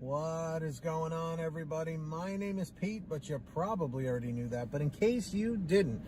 What is going on, everybody? My name is Pete, but you probably already knew that. But in case you didn't,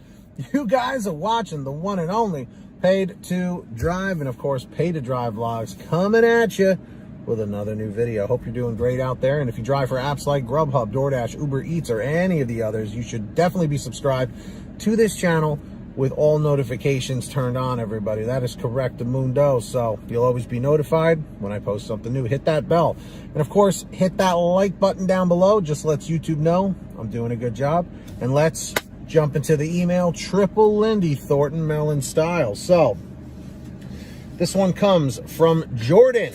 you guys are watching the one and only Paid to Drive, and of course, Pay to Drive vlogs coming at you with another new video. Hope you're doing great out there. And if you drive for apps like GrubHub, DoorDash, Uber Eats, or any of the others, you should definitely be subscribed to this channel with all notifications turned on, everybody. That is correct, Mundo. So you'll always be notified when I post something new. Hit that bell. And of course, hit that like button down below. Just lets YouTube know I'm doing a good job. And let's jump into the email. Triple Lindy Thornton Melon style. So this one comes from Jordan.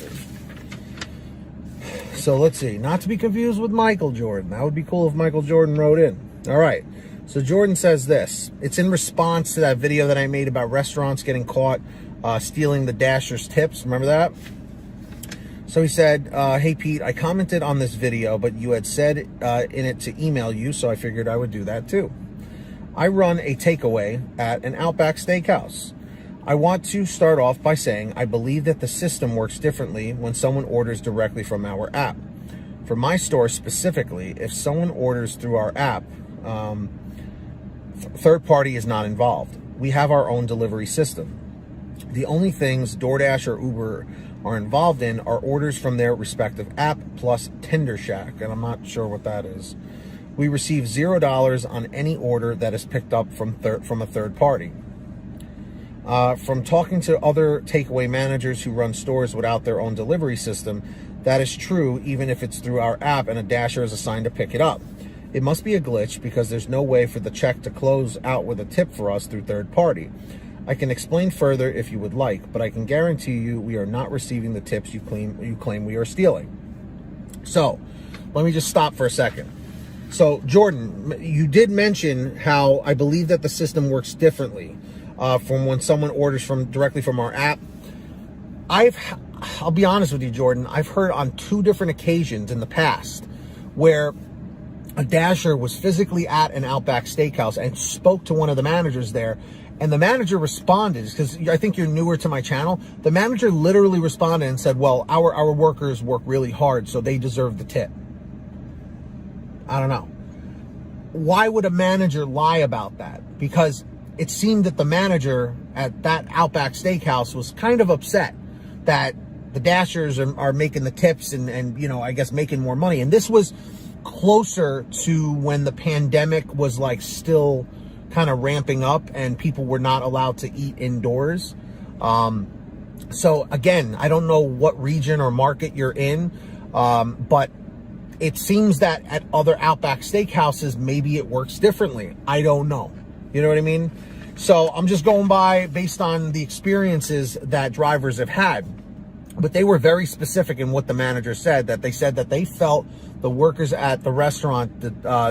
So let's see. Not to be confused with Michael Jordan. That would be cool if Michael Jordan wrote in. All right. So Jordan says this. It's in response to that video that I made about restaurants getting caught stealing the Dashers' tips. Remember that? So he said, hey, Pete, I commented on this video, but you had said in it to email you, so I figured I would do that too. I run a takeaway at an Outback Steakhouse. I want to start off by saying I believe that the system works differently when someone orders directly from our app. For my store specifically, if someone orders through our app, third party is not involved. We have our own delivery system. The only things DoorDash or Uber are involved in are orders from their respective app plus Tender Shack, and I'm not sure what that is. We receive $0 on any order that is picked up from a third party. From talking to other takeaway managers who run stores without their own delivery system, that is true even if it's through our app and a Dasher is assigned to pick it up. It must be a glitch because there's no way for the check to close out with a tip for us through third party. I can explain further if you would like, but I can guarantee you we are not receiving the tips you claim we are stealing. So let me just stop for a second. So Jordan, you did mention how I believe that the system works differently from when someone orders directly from our app. I'll be honest with you, Jordan, I've heard on 2 different occasions in the past where a Dasher was physically at an Outback Steakhouse and spoke to one of the managers there, and the manager responded, because I think you're newer to my channel. The manager literally responded and said, well, our workers work really hard, so they deserve the tip. I don't know. Why would a manager lie about that? Because it seemed that the manager at that Outback Steakhouse was kind of upset that the Dashers are making the tips and you know, I guess making more money. And this was closer to when the pandemic was like still kind of ramping up and people were not allowed to eat indoors. So again, I don't know what region or market you're in, but it seems that at other Outback Steakhouses, maybe it works differently. I don't know. You know what I mean? So I'm just going based on the experiences that drivers have had. But they were very specific in what the manager said, that they said that they felt the workers at the restaurant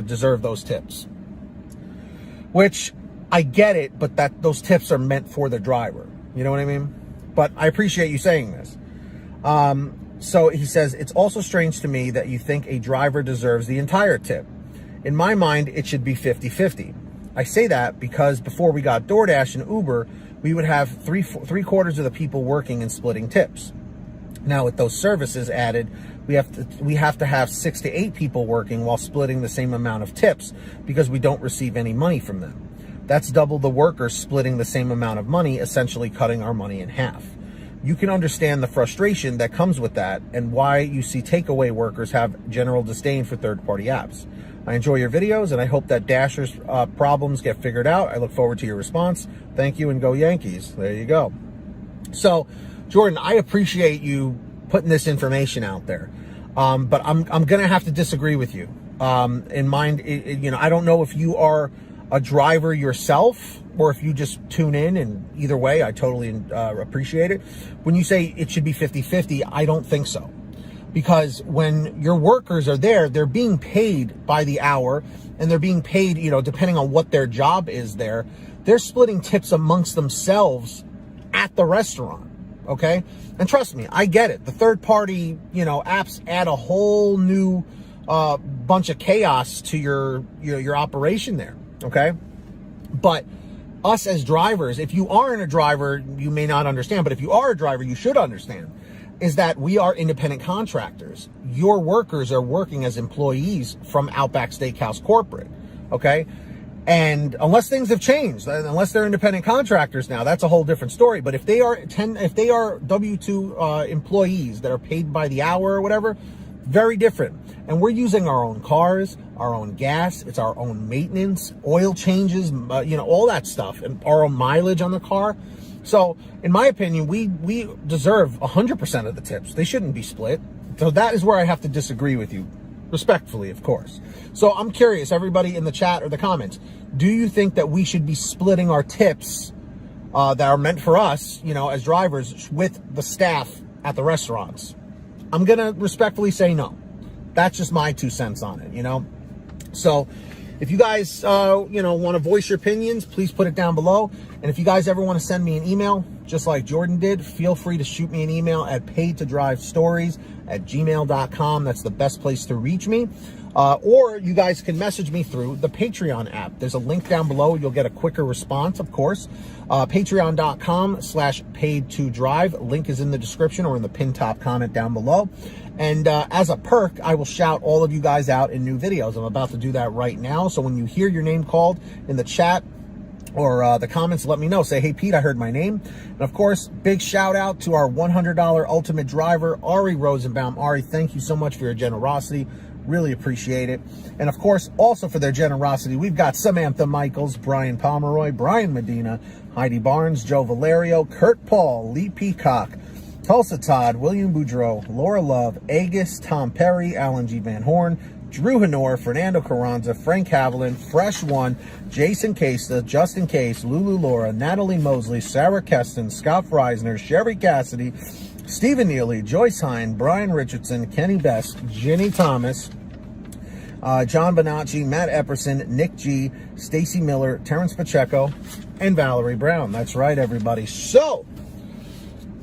deserve those tips. Which, I get it, but that those tips are meant for the driver. You know what I mean? But I appreciate you saying this. So he says, it's also strange to me that you think a driver deserves the entire tip. In my mind, it should be 50-50. I say that because before we got DoorDash and Uber, we would have three quarters of the people working and splitting tips. Now with those services added, we have to have 6 to 8 people working while splitting the same amount of tips because we don't receive any money from them. That's double the workers splitting the same amount of money, essentially cutting our money in half. You can understand the frustration that comes with that and why you see takeaway workers have general disdain for third-party apps. I enjoy your videos and I hope that Dasher's problems get figured out. I look forward to your response. Thank you and go Yankees. There you go. So Jordan, I appreciate you putting this information out there, but I'm gonna have to disagree with you. In mind, you know, I don't know if you are a driver yourself or if you just tune in, and either way, I totally appreciate it. When you say it should be 50-50, I don't think so. Because when your workers are there, they're being paid by the hour, and they're being paid, you know, depending on what their job is there. They're splitting tips amongst themselves at the restaurant. Okay. And trust me, I get it. The third party, you know, apps add a whole new bunch of chaos to your operation there. Okay. But us as drivers, if you aren't a driver, you may not understand, but if you are a driver, you should understand. is that we are independent contractors. Your workers are working as employees from Outback Steakhouse corporate, okay? And unless things have changed, unless they're independent contractors now, that's a whole different story. But if they are W-2 employees that are paid by the hour or whatever, very different. And we're using our own cars, our own gas, it's our own maintenance, oil changes, all that stuff, and our own mileage on the car. So, in my opinion, we deserve 100% of the tips. They shouldn't be split. So that is where I have to disagree with you. Respectfully, of course. So I'm curious, everybody in the chat or the comments, do you think that we should be splitting our tips that are meant for us, as drivers, with the staff at the restaurants? I'm going to respectfully say no. That's just my 2 cents on it, So if you guys, want to voice your opinions, please put it down below. And if you guys ever want to send me an email, just like Jordan did, feel free to shoot me an email at paidtodrivestories@gmail.com. That's the best place to reach me. Or you guys can message me through the Patreon app. There's a link down below. You'll get a quicker response, of course. Patreon.com/paidtodrive. Link is in the description or in the pinned top comment down below. And as a perk, I will shout all of you guys out in new videos. I'm about to do that right now. So when you hear your name called in the chat or the comments, let me know. Say, hey, Pete, I heard my name. And of course, big shout out to our $100 ultimate driver, Ari Rosenbaum. Ari, thank you so much for your generosity. Really appreciate it. And of course, also for their generosity, we've got Samantha Michaels, Brian Pomeroy, Brian Medina, Heidi Barnes, Joe Valerio, Kurt Paul, Lee Peacock, Tulsa Todd, William Boudreau, Laura Love, Agus, Tom Perry, Alan G. Van Horn, Drew Hanor, Fernando Carranza, Frank Haviland, Fresh One, Jason Casta, Justin Case, Lulu Laura, Natalie Mosley, Sarah Keston, Scott Freisner, Sherry Cassidy, Stephen Neely, Joyce Hine, Brian Richardson, Kenny Best, Jenny Thomas, John Bonacci, Matt Epperson, Nick G, Stacy Miller, Terrence Pacheco, and Valerie Brown. That's right, everybody. So,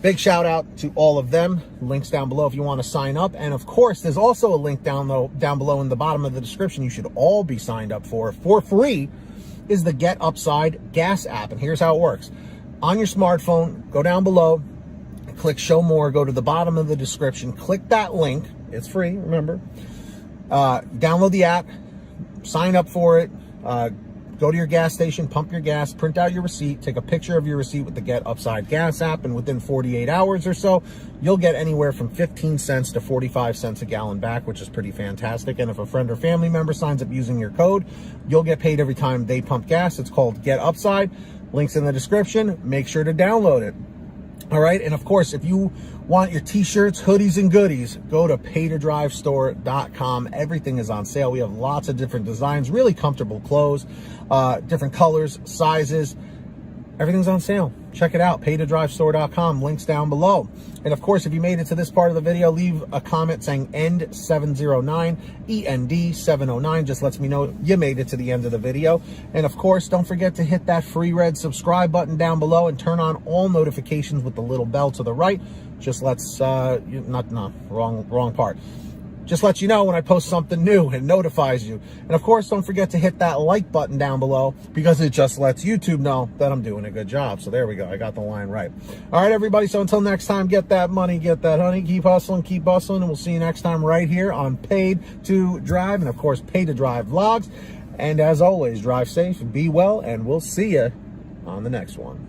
big shout out to all of them. Links down below if you want to sign up. And of course, there's also a link down below in the bottom of the description you should all be signed up for free, is the Get Upside gas app. And here's how it works. On your smartphone, go down below, click show more, go to the bottom of the description, click that link. It's free, remember. Download the app, sign up for it, go to your gas station, pump your gas, print out your receipt, take a picture of your receipt with the Get Upside gas app, and within 48 hours or so, you'll get anywhere from 15 cents to 45 cents a gallon back, which is pretty fantastic. And if a friend or family member signs up using your code, you'll get paid every time they pump gas. It's called Get Upside. Link's in the description. Make sure to download it. All right. And of course, if you want your t-shirts, hoodies, and goodies, go to paidtodrivestore.com. Everything is on sale. We have lots of different designs, really comfortable clothes, different colors, sizes. Everything's on sale. Check it out, paidtodrivestore.com. Links down below. And of course, if you made it to this part of the video, leave a comment saying END709, END709. Just lets me know you made it to the end of the video. And of course, don't forget to hit that free red subscribe button down below and turn on all notifications with the little bell to the right. Just lets, wrong part. Just lets you know when I post something new and notifies you. And of course, don't forget to hit that like button down below because it just lets YouTube know that I'm doing a good job. So there we go. I got the line right. All right, everybody. So until next time, get that money, get that honey, keep hustling, keep bustling. And we'll see you next time right here on Paid to Drive. And of course, Paid to Drive vlogs. And as always, drive safe and be well. And we'll see you on the next one.